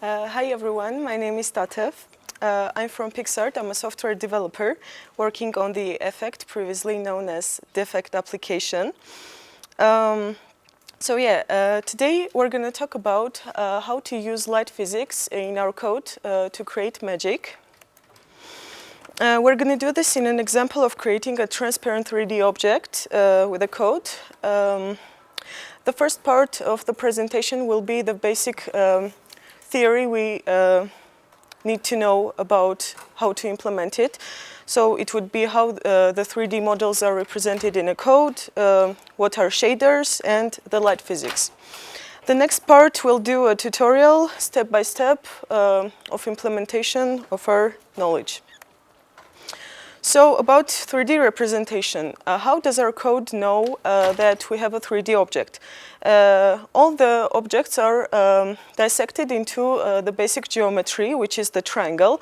Hi everyone, my name is Tatev. I'm from PixArt. I'm a software developer working on the effect previously known as defect application. Today we're going to talk about how to use light physics in our code to create magic. We're going to do this in an example of creating a transparent 3D object with a code. The first part of the presentation will be the basic theory we need to know about how to implement it. So it would be how the 3D models are represented in a code, what are shaders, and the light physics. The next part will do a tutorial, step by step, of implementation of our knowledge. So about 3D representation, how does our code know that we have a 3D object? All the objects are dissected into the basic geometry, which is the triangle.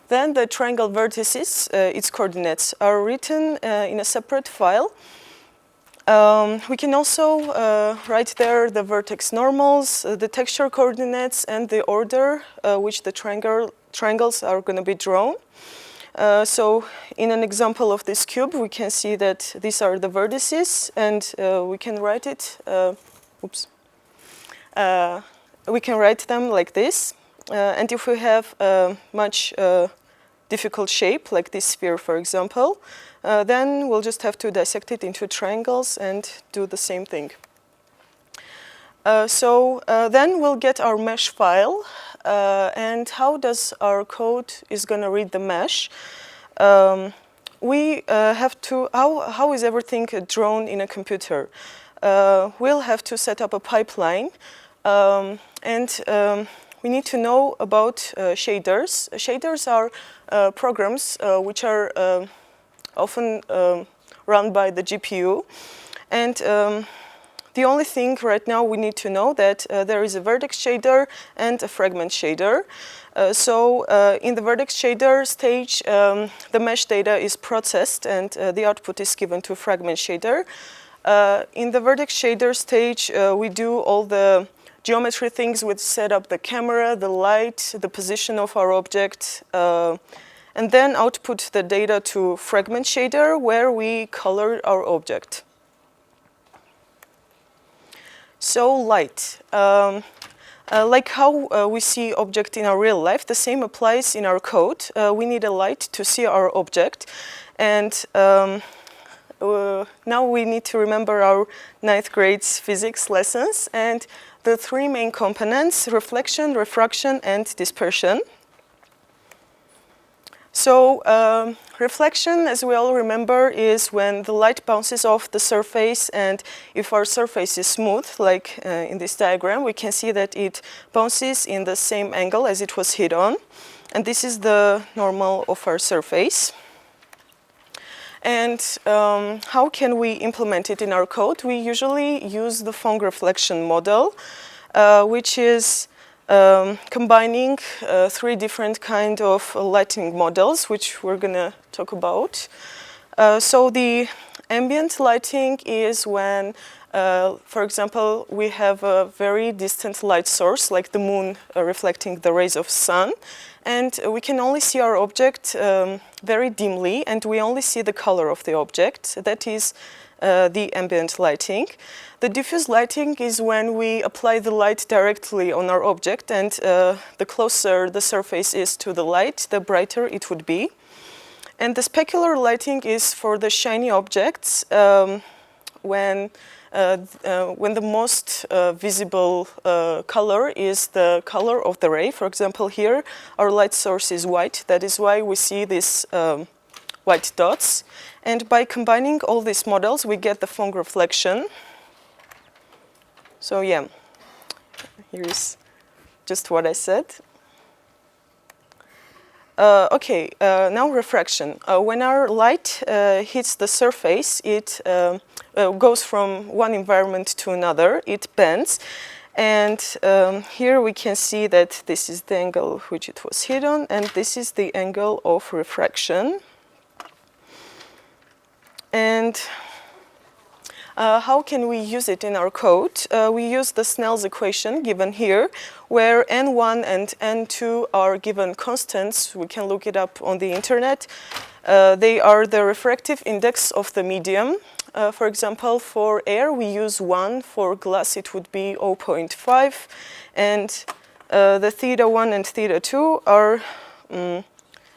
Then the triangle vertices, its coordinates, are written in a separate file. We can also write there the vertex normals, the texture coordinates, and the order which the triangles are going to be drawn. So in an example of this cube, we can see that these are the vertices, and we can write it. We can write them like this. And if we have a much difficult shape, like this sphere, for example, then we'll just have to dissect it into triangles and do the same thing. Then we'll get our mesh file. And how does our code is going to read the mesh? We have to, how is everything drawn in a computer? We'll have to set up a pipeline, and we need to know about shaders. Shaders are programs which are often run by the GPU, and the only thing right now we need to know that there is a vertex shader and a fragment shader. In the vertex shader stage, the mesh data is processed and the output is given to fragment shader. In the vertex shader stage, we do all the geometry things. We set up the camera, the light, the position of our object, and then output the data to fragment shader where we color our object. So light, like how we see object in our real life, the same applies in our code. We need a light to see our object, and now we need to remember our 9th grade's physics lessons and the 3 main components: reflection, refraction, and dispersion. So reflection, as we all remember, is when the light bounces off the surface, and if our surface is smooth, like in this diagram, we can see that it bounces in the same angle as it was hit on, and this is the normal of our surface. And how can we implement it in our code? We usually use the Phong reflection model, which is combining 3 different kind of lighting models, which we're going to talk about. So the ambient lighting is when, for example, we have a very distant light source, like the moon reflecting the rays of sun, and we can only see our object very dimly, and we only see the color of the object. That is the ambient lighting. The diffused lighting is when we apply the light directly on our object, and the closer the surface is to the light, the brighter it would be. And the specular lighting is for the shiny objects, when the most visible color is the color of the ray. For example, here our light source is white. That is why we see these white dots. And by combining all these models, we get the Phong reflection. So yeah, here's just what I said. Now refraction. When our light hits the surface, it goes from one environment to another. It bends. And here we can see that this is the angle which it was hit on, and this is the angle of refraction. And How can we use it in our code? We use the Snell's equation given here, where n1 and n2 are given constants. We can look it up on the internet. They are the refractive index of the medium. For example, for air, we use 1. For glass, it would be 0.5. And the theta 1 and theta 2 are,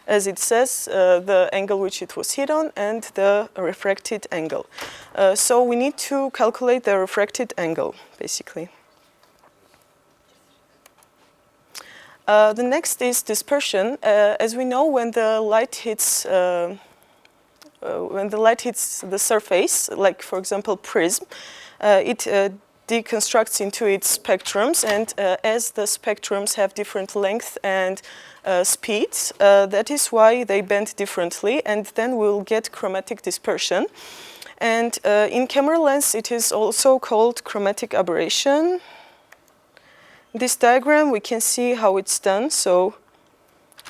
as it says, the angle which it was hit on and the refracted angle. So we need to calculate the refracted angle, basically. The next is dispersion. As we know, when the light hits the surface, like for example prism, it deconstructs into its spectrums, and as the spectrums have different length and speeds, that is why they bend differently, and then we'll get chromatic dispersion. And in camera lens, it is also called chromatic aberration. In this diagram, we can see how it's done. So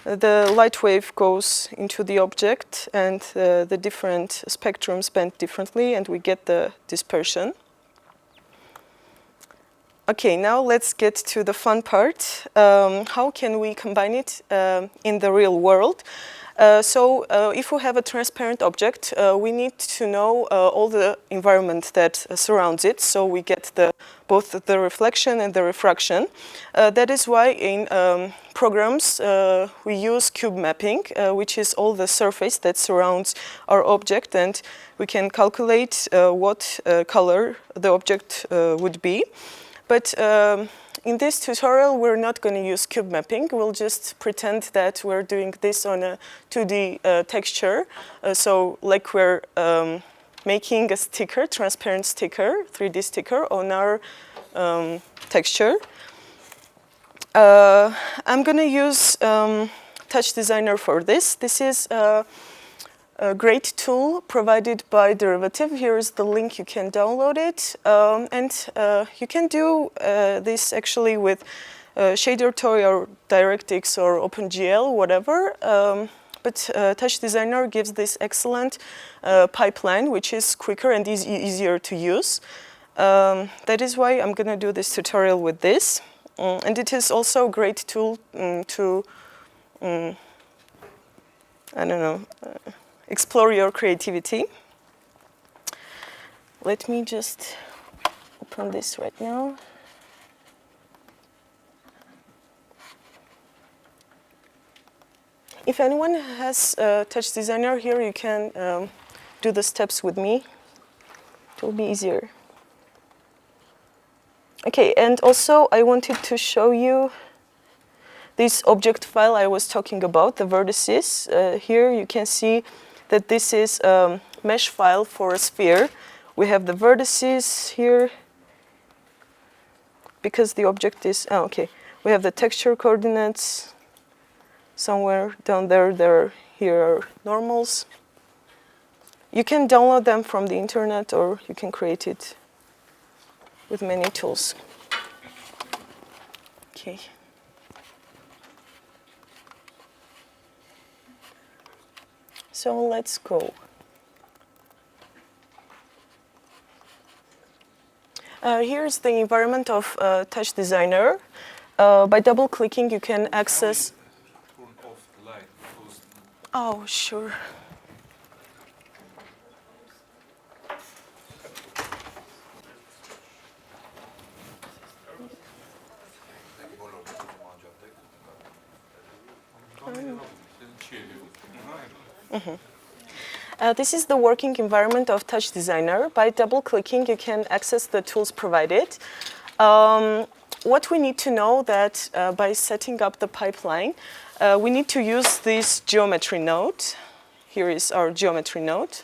the light wave goes into the object, and the different spectrums bend differently, and we get the dispersion. Okay, now let's get to the fun part. How can we combine it in the real world? So if we have a transparent object, we need to know all the environment that surrounds it, so we get both the reflection and the refraction. That is why in programs we use cube mapping, which is all the surface that surrounds our object, and we can calculate what color the object would be. But in this tutorial, we're not going to use cube mapping. We'll just pretend that we're doing this on a 2D texture. So like we're making a sticker, transparent sticker, 3D sticker on our texture. I'm going to use Touch Designer for this. This is a great tool provided by Derivative. Here is the link, you can download it. And you can do this actually with ShaderToy or DirectX or OpenGL, whatever. But Touch Designer gives this excellent pipeline, which is quicker and easier to use. That is why I'm going to do this tutorial with this. And it is also a great tool to, I don't know, explore your creativity. Let me just open this right now. If anyone has Touch Designer here, you can do the steps with me. It will be easier. Okay, and also I wanted to show you this object file I was talking about, the vertices. Here you can see that this is a mesh file for a sphere. We have the vertices here, because the object is, okay. We have the texture coordinates somewhere down there. Here are normals. You can download them from the internet, or you can create it with many tools. Okay. So let's go. Here's the environment of Touch Designer. By double-clicking, you can access. Turn off the light. Oh, sure. This is the working environment of Touch Designer. By double-clicking, you can access the tools provided. What we need to know that by setting up the pipeline, we need to use this geometry node. Here is our geometry node.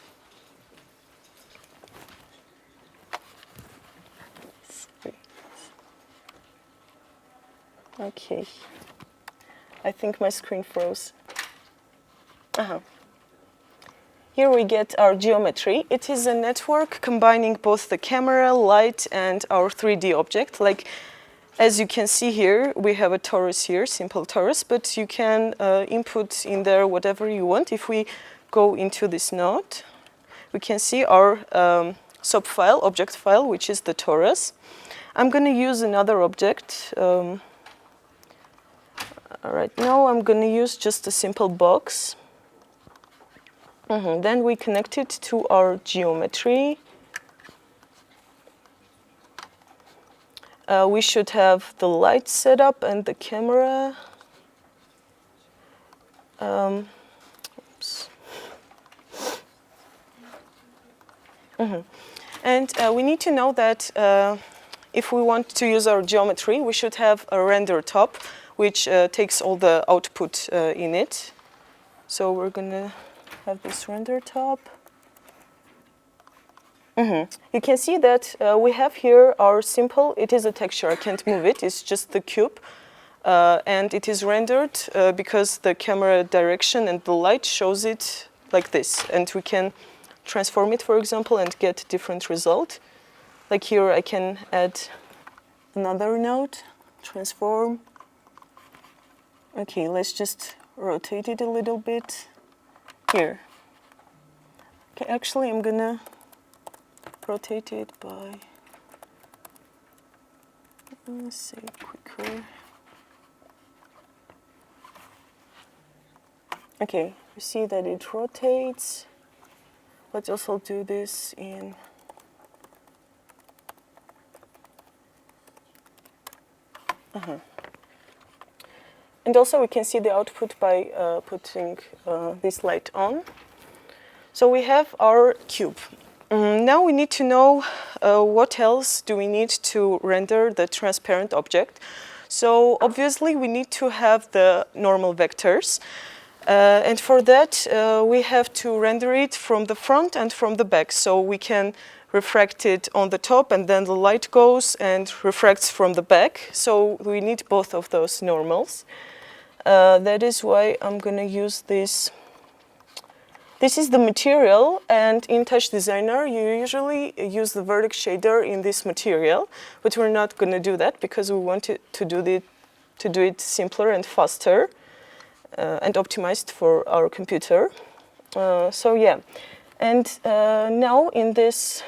Okay. I think my screen froze. Here we get our geometry. It is a network combining both the camera, light, and our 3D object. Like, as you can see here, we have a torus here, simple torus, but you can input in there whatever you want. If we go into this node, we can see our sub file, object file, which is the torus. I'm going to use another object. Right now I'm going to use just a simple box. Then we connect it to our geometry. We should have the light set up and the camera. Oops. And we need to know that if we want to use our geometry, we should have a render top, which takes all the output in it. So we're going to have this render top. You can see that we have here our simple, it is a texture, I can't move it, it's just the cube. And it is rendered because the camera direction and the light shows it like this. And we can transform it, for example, and get different result. Like here I can add another node, transform. Okay, let's just rotate it a little bit. Here. Okay, actually I'm gonna rotate it by, let's say, quicker. Okay, you see that it rotates. Let's also do this in And also we can see the output by putting this light on. So we have our cube. Now we need to know what else do we need to render the transparent object. So obviously we need to have the normal vectors. And for that we have to render it from the front and from the back. So we can refract it on the top and then the light goes and refracts from the back. So we need both of those normals. That is why I'm going to use this. This is the material, and in Touch Designer you usually use the vertex shader in this material, but we're not going to do that because we want to do it simpler and faster and optimized for our computer. So yeah, and now in this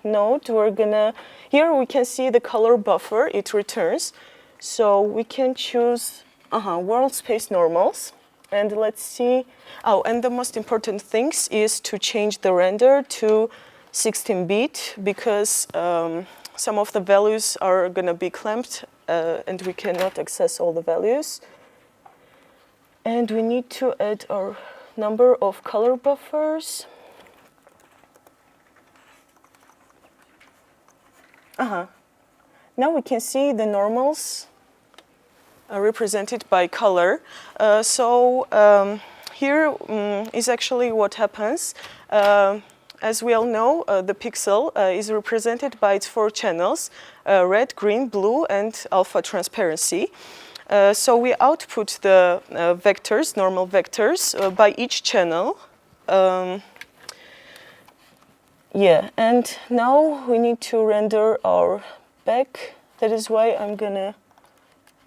node we're gonna, here we can see the color buffer, it returns. So we can choose world space normals. And let's see, oh, and the most important things is to change the render to 16-bit because some of the values are going to be clamped and we cannot access all the values. And we need to add our number of color buffers. Now we can see the normals represented by color. Here is actually what happens. As we all know, the pixel is represented by its 4 channels, red, green, blue, and alpha transparency. So we output the vectors, normal vectors, by each channel. Yeah, and now we need to render our back. That is why I'm gonna,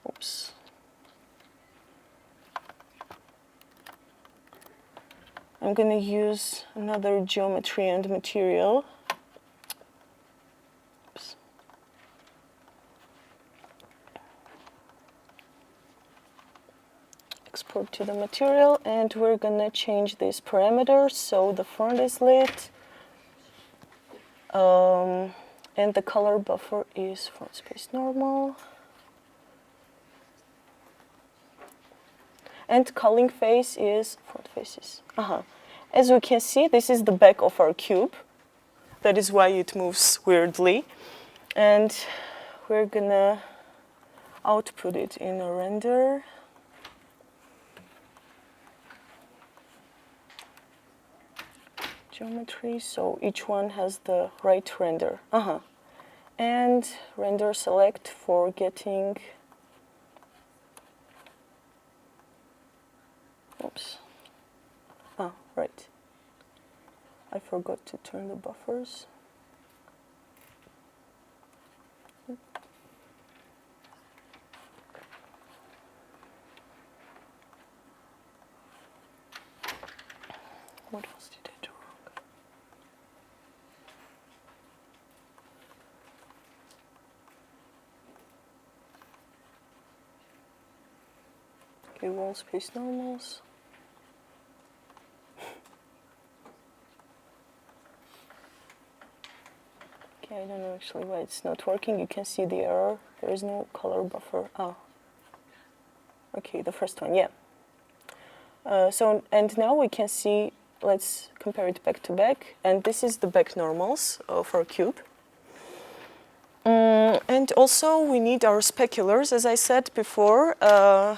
oops. I'm going to use another geometry and material. Oops. Export to the material, and we're going to change these parameters. So the front is lit, and the color buffer is front space normal. And culling face is front faces. As we can see, this is the back of our cube. That is why it moves weirdly. And we're gonna output it in a render. Geometry, so each one has the right render. And render select for getting, oops. Right. I forgot to turn the buffers. What else did I do wrong? Okay, wall space normals. Okay, I don't know actually why it's not working. You can see the error. There is no color buffer. Oh. Okay, the first one, yeah. And now we can see, let's compare it back to back. And this is the back normals of our cube. And also we need our speculars. As I said before, the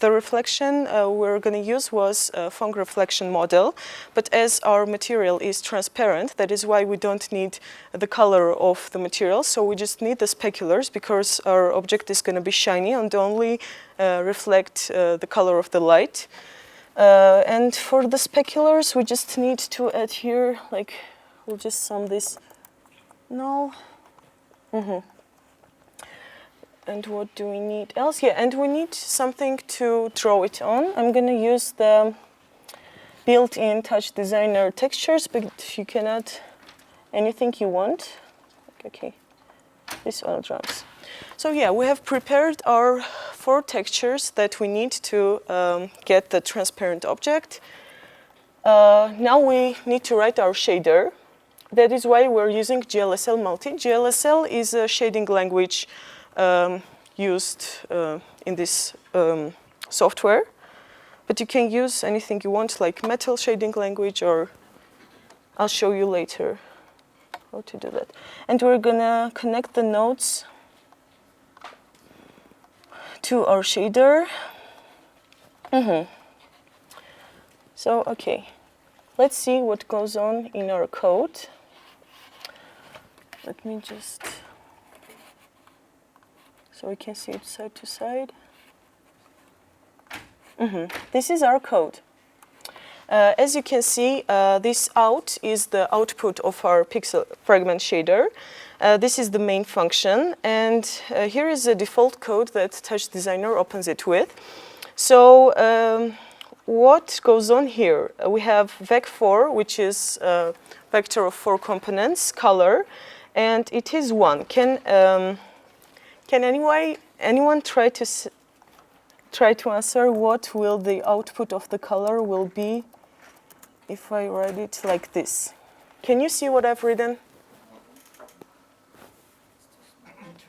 reflection we're going to use was a Phong reflection model. But as our material is transparent, that is why we don't need the color of the material. So we just need the speculars because our object is going to be shiny and only reflect the color of the light. And for the speculars, we just need to add here, like, we'll just sum this null. And what do we need else? Yeah, and we need something to draw it on. I'm going to use the built-in Touch Designer textures, but you can add anything you want. Okay, this oil drums. So yeah, we have prepared our 4 textures that we need to get the transparent object. Now we need to write our shader. That is why we're using GLSL Multi. GLSL is a shading language used in this software. But you can use anything you want, like metal shading language, or I'll show you later how to do that. And we're gonna connect the nodes to our shader. So, okay, let's see what goes on in our code. Let me just, so we can see it side to side. This is our code. As you can see, this out is the output of our pixel fragment shader. This is the main function, and here is the default code that Touch Designer opens it with. So what goes on here? We have vec4, which is a vector of 4 components, color, and it is 1. Can anyone try to answer what will the output of the color will be if I write it like this? Can you see what I've written?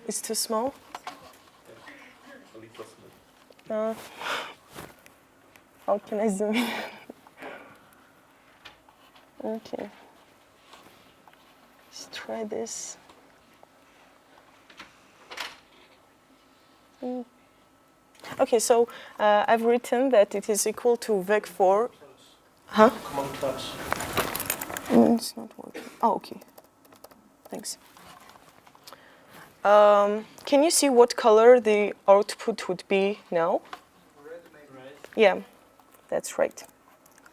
It's too small? How can I zoom in? Okay. Let's try this. Okay, so I've written that it is equal to vec4. Huh? Command plus. It's not working. Oh, okay. Thanks. Can you see what color the output would be now? Red, maybe red. Yeah, that's right.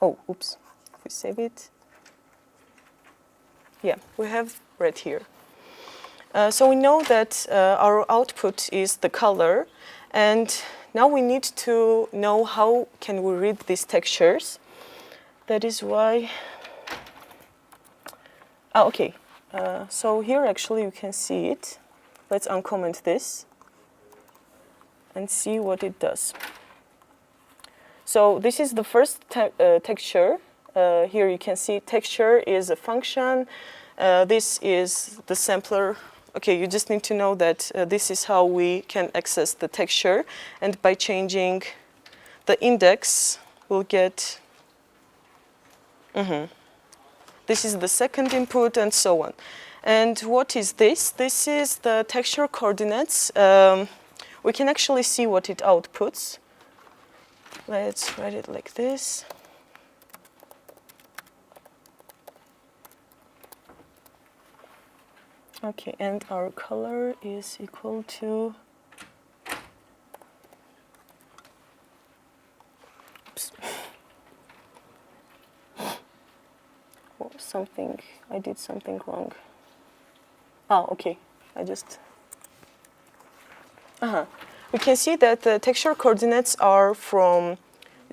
Oh, oops. If we save it. Yeah, we have red here. So we know that our output is the color, and now we need to know how can we read these textures. That is why. Oh, okay. So here actually you can see it. Let's uncomment this and see what it does. So this is the first texture. Here you can see texture is a function. This is the sampler. Okay, you just need to know that this is how we can access the texture. And by changing the index, we'll get... This is the second input and so on. And what is this? This is the texture coordinates. We can actually see what it outputs. Let's write it like this. Okay, and our color is equal to... Oops. Oh, I did something wrong. Oh, okay, We can see that the texture coordinates are from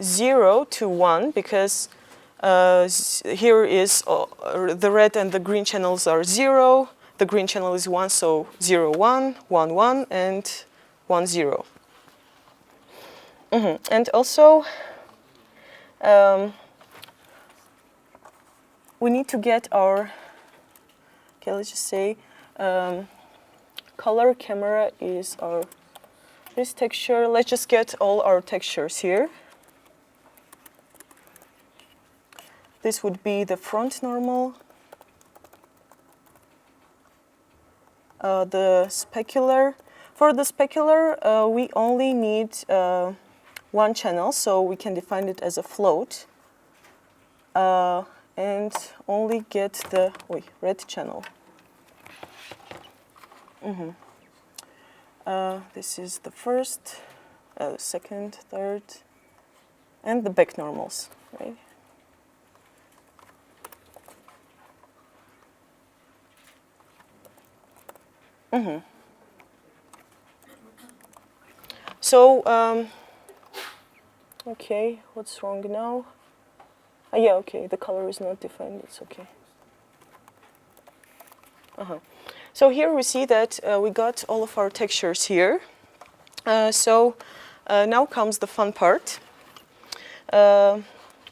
0 to 1 because here is the red and the green channels are 0, the green channel is 1, so 0, 1, 1, 1, and 1, 0. And also, we need to get our, okay, let's just say, color camera is our, this texture, let's just get all our textures here. This would be the front normal, the specular. For the specular, we only need one channel, so we can define it as a float, and only get the red channel. This is the first, second, third, and the back normals, right? So, okay, what's wrong now? Yeah, okay, the color is not defined, it's okay. So here we see that we got all of our textures here. Now comes the fun part.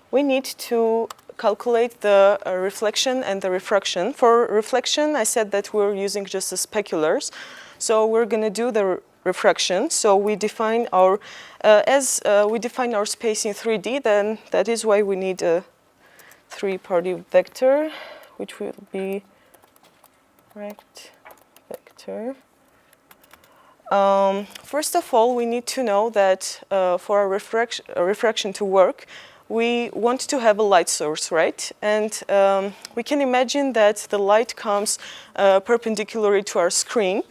We need to calculate the reflection and the refraction. For reflection, I said that we're using just the speculars. So we're going to do the refraction. So we define our, we define our space in 3D, then that is why we need a three-party vector, which will be rect vector. First of all, we need to know that for our refraction to work, we want to have a light source, right? And we can imagine that the light comes perpendicularly to our screen.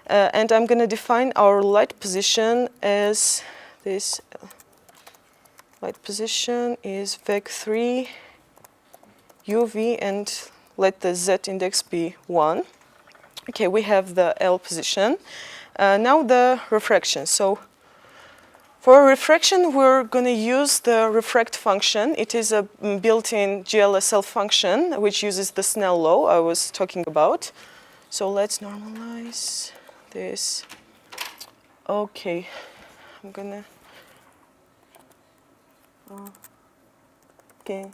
And I'm going to define our light position as this. Light position is vec3 UV, and let the Z index be 1. Okay, we have the L position. Now the refraction. So for refraction, we're going to use the refract function. It is a built-in GLSL function, which uses the Snell law I was talking about. So let's normalize this. Okay, I'm gonna, okay.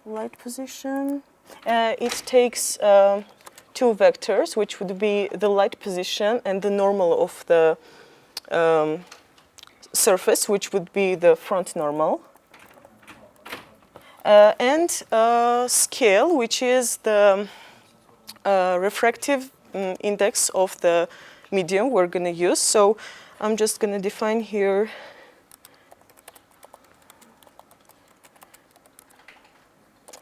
Light position. It takes two vectors, which would be the light position and the normal of the surface, which would be the front normal. And scale, which is the refractive index of the medium we're going to use. So I'm just going to define here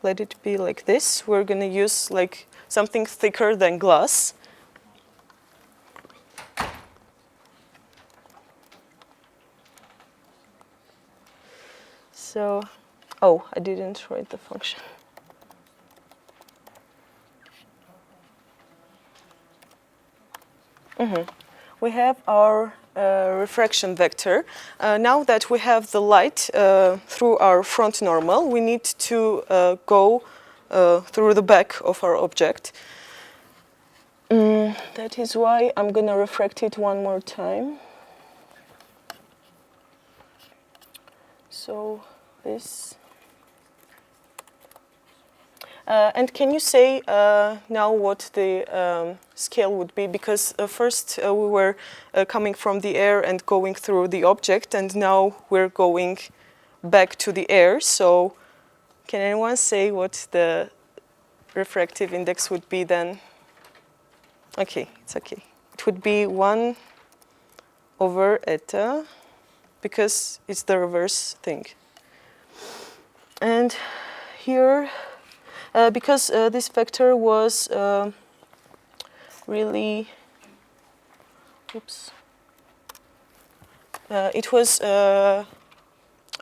let it be like this. We're going to use like something thicker than glass. So, oh, I didn't write the function. We have our refraction vector. Now that we have the light through our front normal, we need to go through the back of our object. That is why I'm going to refract it one more time. So this. And can you say now what the scale would be? Because first we were coming from the air and going through the object, and now we're going back to the air. So can anyone say what the refractive index would be then? Okay, it's okay. It would be 1 over eta, because it's the reverse thing. And here, because this vector was really, it was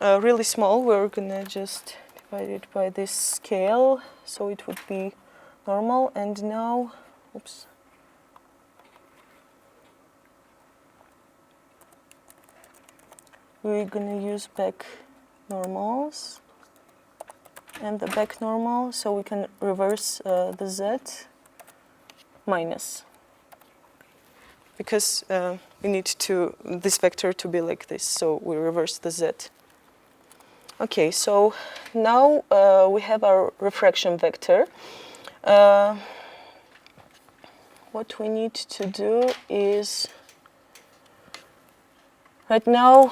really small, we're gonna just divide it by this scale, so it would be normal. And now, we're gonna use back normals and the back normal, so we can reverse the Z minus. because we need this vector to be like this, so we reverse the z. Okay, so now we have our refraction vector. What we need to do is, right now,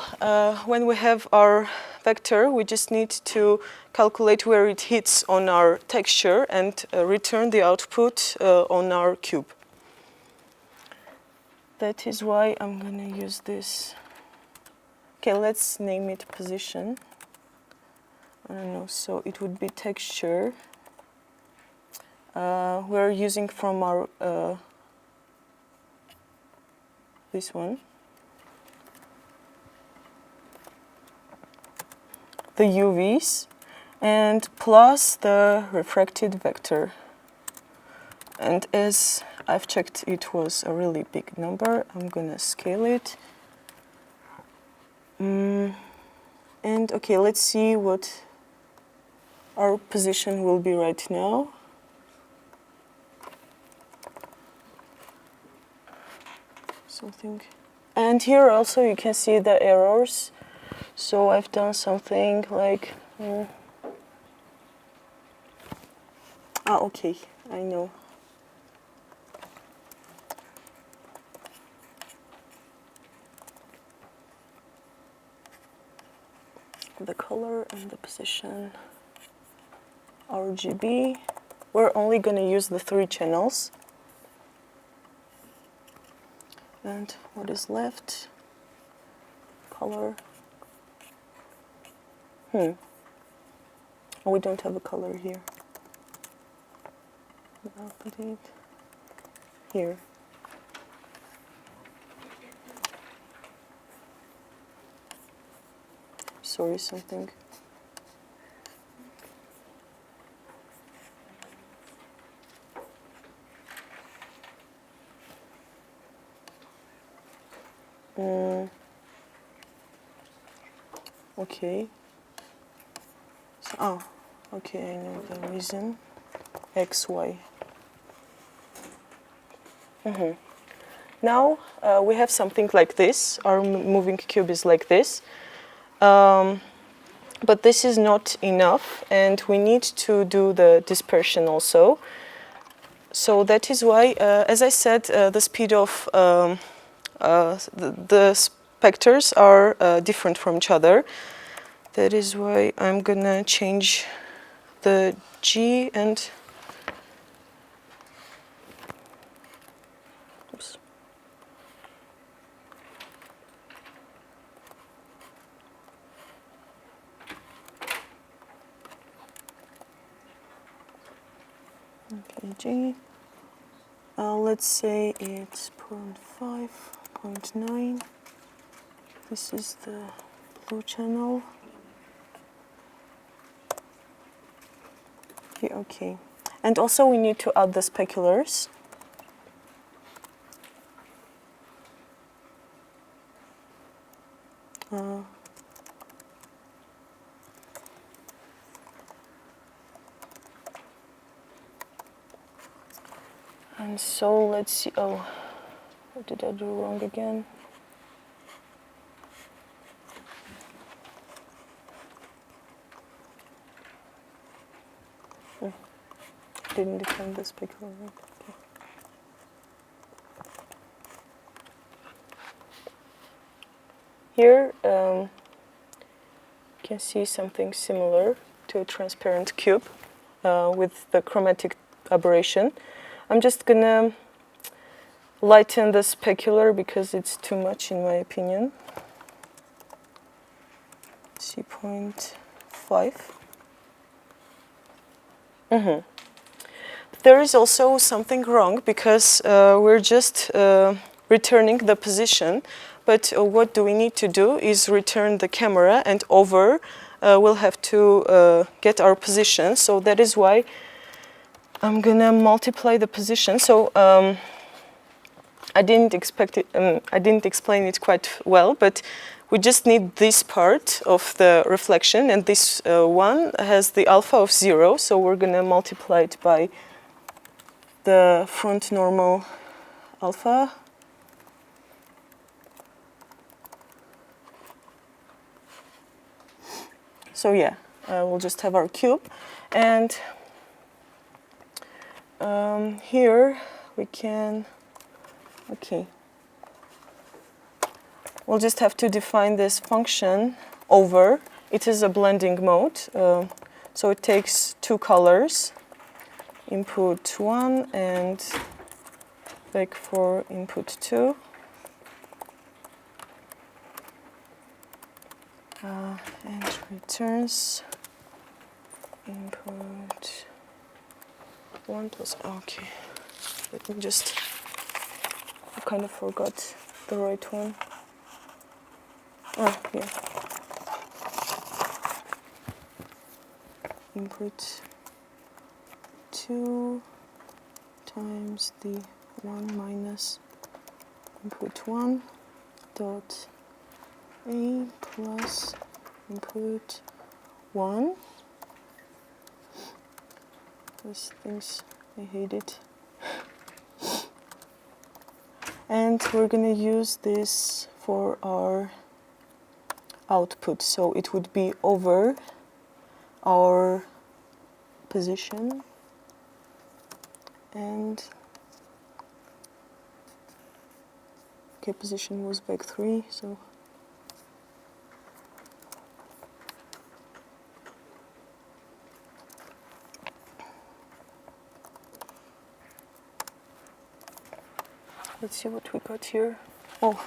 when we have our vector, we just need to calculate where it hits on our texture and return the output on our cube. That is why I'm going to use this. Okay, let's name it position. I don't know, so it would be texture. We're using from our this one, the UVs, and plus the refracted vector. And as I've checked, it was a really big number. I'm gonna scale it. And okay, let's see what our position will be right now. Something. And here also you can see the errors. So I've done something like, okay, I know. The color and the position, RGB. We're only going to use the 3 channels. And what is left? Color. Oh, we don't have a color here. I'll put it here. Sorry, something. Okay. So, okay, I know the reason. X, Y. Now we have something like this. Our moving cube is like this. But this is not enough, and we need to do the dispersion also. So that is why, as I said, the speed of the specters are different from each other. That is why I'm gonna change the G and oops. Okay, G. Let's say it's 0.5, 0.9. This is the blue channel. Okay. And also we need to add the speculars. And so let's see, what did I do wrong again? Didn't define the specular. Okay. Here you can see something similar to a transparent cube with the chromatic aberration. I'm just gonna lighten the specular because it's too much in my opinion. See 0.5. There is also something wrong because we're just returning the position, but what do we need to do is return the camera, and over we'll have to get our position. So that is why I'm gonna multiply the position. So I didn't expect it. I didn't explain it quite well, but we just need this part of the reflection, and this one has the alpha of 0. So we're gonna multiply it by the front normal alpha, So yeah, we'll just have our cube. And here we can, okay. We'll just have to define this function over. It is a blending mode. So it takes two colors, input 1 and back for input 2. And returns input 1 plus, okay. Let me just, I kind of forgot the right one. Oh, yeah. Input 2 times the 1 minus input 1 dot A plus input 1. These things, I hate it. And we're going to use this for our output. So it would be over our position and okay, position was back 3, so let's see what we got here. Oh,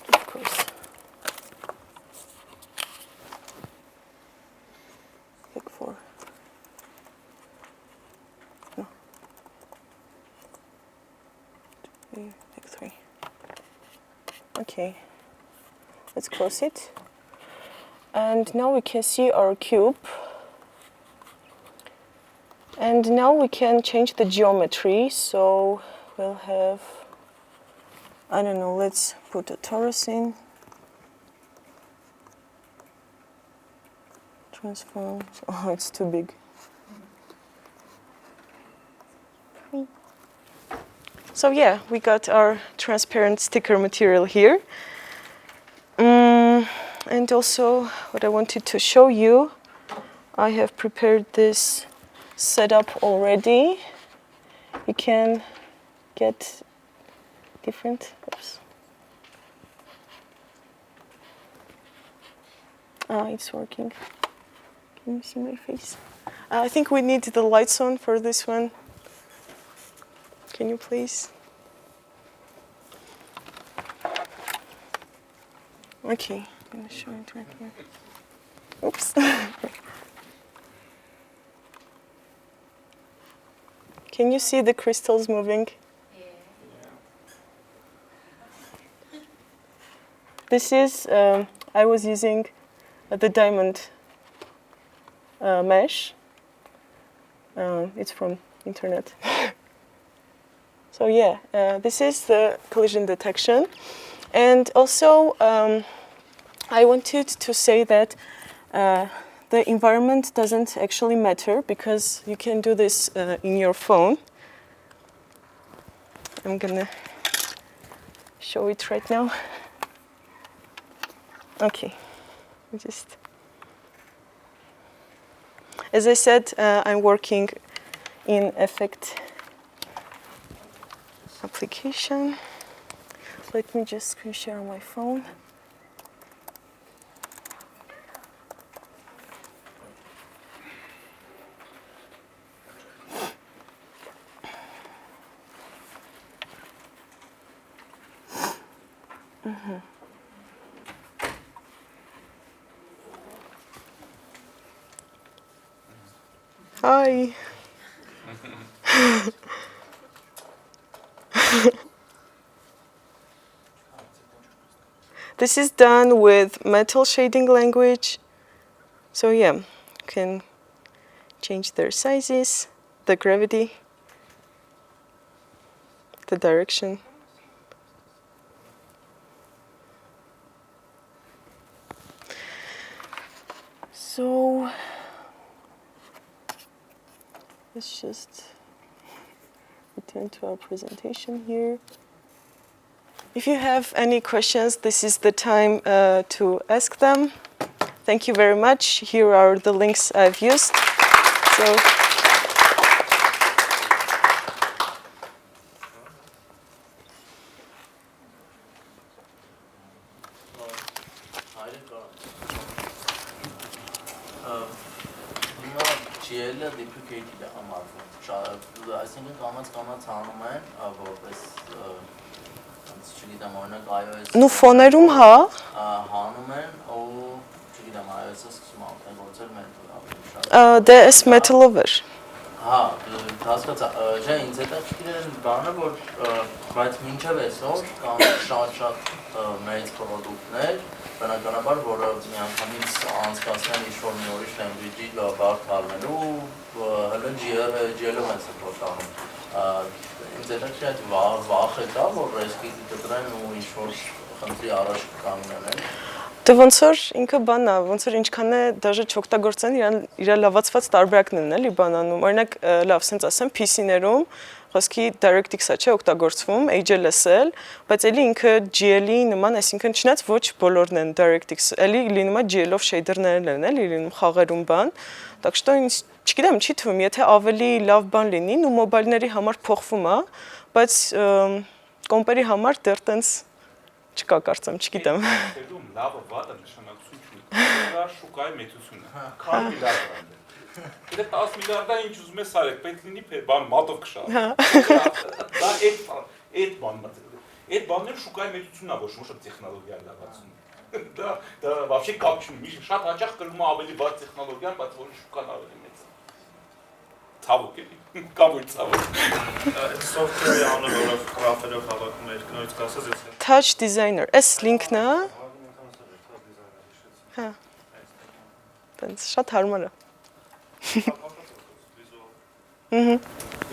of course. Back 4. No. Back 3. Okay. Let's close it. And now we can see our cube. And now we can change the geometry. So we'll have, I don't know, let's put a torus in. Transform. Oh, it's too big. So yeah, we got our transparent sticker material here. And also, what I wanted to show you, I have prepared this setup already. You can get different. Oops. Ah, it's working. Can you see my face? I think we need the lights on for this one. Can you please? Okay, I'm going to show it right here. Oops. Can you see the crystals moving? Yeah. This is, I was using the diamond mesh. It's from internet. So yeah, this is the collision detection. And also, I wanted to say that the environment doesn't actually matter because you can do this in your phone. I'm gonna show it right now. Okay, just as I said, I'm working in Effect application. Let me just screen share on my phone. Hi. This is done with metal shading language. So yeah, you can change their sizes, the gravity, the direction. So let's just return to our presentation here. If you have any questions, this is the time to ask them. Thank you very much. Here are the links I've used. So. Ну ֆոներում հա հանում են ու չգիտեմ iOS-ը սկսում ապրեն գործել մեtal-ով դե էս metal-ով էր հա հասկացա չէ ինձ հետո չգիտեմ բանը որ բայց մինչև այսօր կան շատ մեծ պրոդուկտներ բնականաբար որը միանգամից անցկացնեն ինչ-որ մի ուրիշ language-ի բարդ առնելու հələ GL-ով են support անում ինձ հետո չի այդ վախը կա որ ռեսկի դրան ու ինչ-որ խնդրի առաջ կանգնեն Դե ոնց որ ինքը բանն է, ոնց որ ինչքան է դաժե չօգտագործեն իր լավացված տարբերակն են էլի բանանում։ Օրինակ, լավ, ասենց ասեմ, PC-ներում խոսքի DirectX-ը չէ օգտագործվում, HLSL, բայց էլի ինքը GL-ի նման, այսինքն չնայած ոչ բոլորն են DirectX, էլի լինում է GL-ով shader-ներն են, էլի լինում խաղերում բան։ Так что չգիտեմ, չի թվում, եթե ավելի լավ բան լինի, ու մոբայլների համար փոխվում է, բայց կոմպերի համար դեռ տենց չկա կարծեմ, չգիտեմ։ Լավը վատը նշանակություն չունի։ Դա շուկայի մեծությունը։ Քան միլիարդ է։ Եթե 10 միլիարդա ինչ ուզում ես արեք, պետք լինի բան մատով քշա։ Դա այդ բանն է։ Այդ բանները շուկայի մեծությունն է, ոչ թե տեխնոլոգիա լավացում։ Դա вообще կապ չունի։ Շատ հաճախ կրում է ավելի վատ տեխնոլոգիան, բայց որի շուկան ավելի մեծ է։ Ցավոք է։ Կամ ու ցավոք։ Այդ software-ի անունը, որը graph-երով հավաքում է, երկնորից կասած ես։ Touch Designer, այս լինքն է։ Հա։ Տենց շատ հարմար է։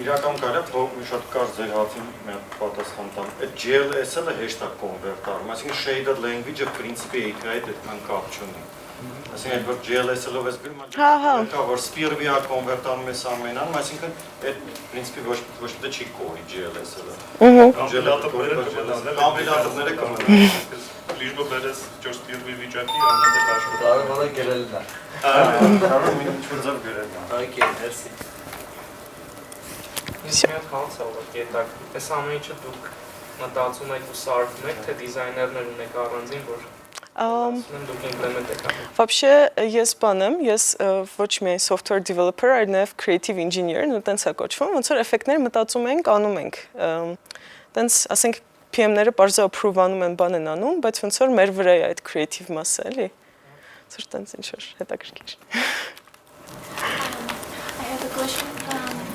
Իրական կարելի է մի շատ կարճ ձեր հացին մի պատասխան տամ։ Այդ GLSL-ը հեշտ է կոնվերտ արվում, այսինքն shader language-ը principi API-դ այդքան կապ չունի։ Այսինքն որ GLSL-ով ես գրում եմ, կա որ Spirby-ը կոնվերտ անում ես ամենան, այսինքն այդ principi ոչ թե չի կողի GLSL-ը։ Կոմպիլյատորները կմնան։ Лишь бы բերես 4 Spirby վիճակի անունը կաշվի։ Կարողանա գրելն է։ Կարող մի ինչ-որ ձև գրելն է։ Okay, merci։ Իսկ մի հատ հարց է ուղղակի այդակ, այս ամեն ինչը դուք մտածում եք ու սարքում եք, թե դիզայներներ ունեք առանձին, որ դուք implement եք անում։ Вообще, ես բան եմ, ես ոչ միայն software developer, այլ նաև creative engineer, ու տենց է կոչվում, ոնց որ էֆեկտներ մտածում ենք, անում ենք։ Տենց, ասենք, PM-ները բարձր approve անում են, բան են անում, բայց ոնց որ մեր վրա է այդ creative մասը, էլի։ Ոնց որ տենց ինչ-որ հետաքրքիր։ I have a question.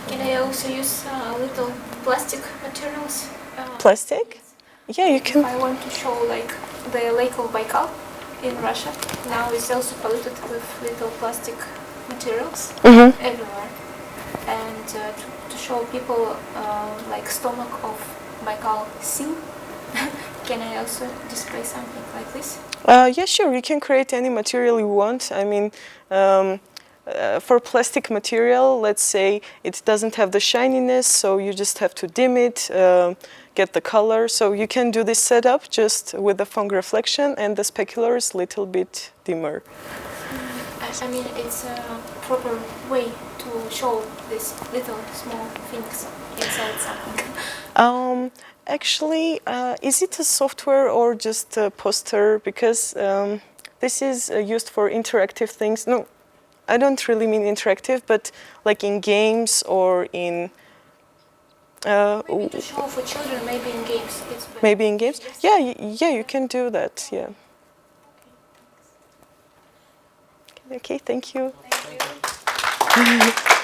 Can I also use little plastic materials? Plastic? Yeah, you can. I want to show like the Lake of Baikal in Russia. Now it's also polluted with little plastic materials everywhere. And to show people like stomach of Baikal Sea, can I also display something like this? Yeah, sure. You can create any material you want. I mean, for plastic material, let's say it doesn't have the shininess, so you just have to dim it, get the color. So you can do this setup just with the fong reflection, and the specular is a little bit dimmer. I mean, it's a proper way to show these little small things inside something. Actually, is it a software or just a poster? Because this is used for interactive things. No, I don't really mean interactive, but like in games or in... maybe to show for children, maybe in games. Maybe in games? Yeah, yeah, you can do that, yeah. Okay, thank you. Thank you.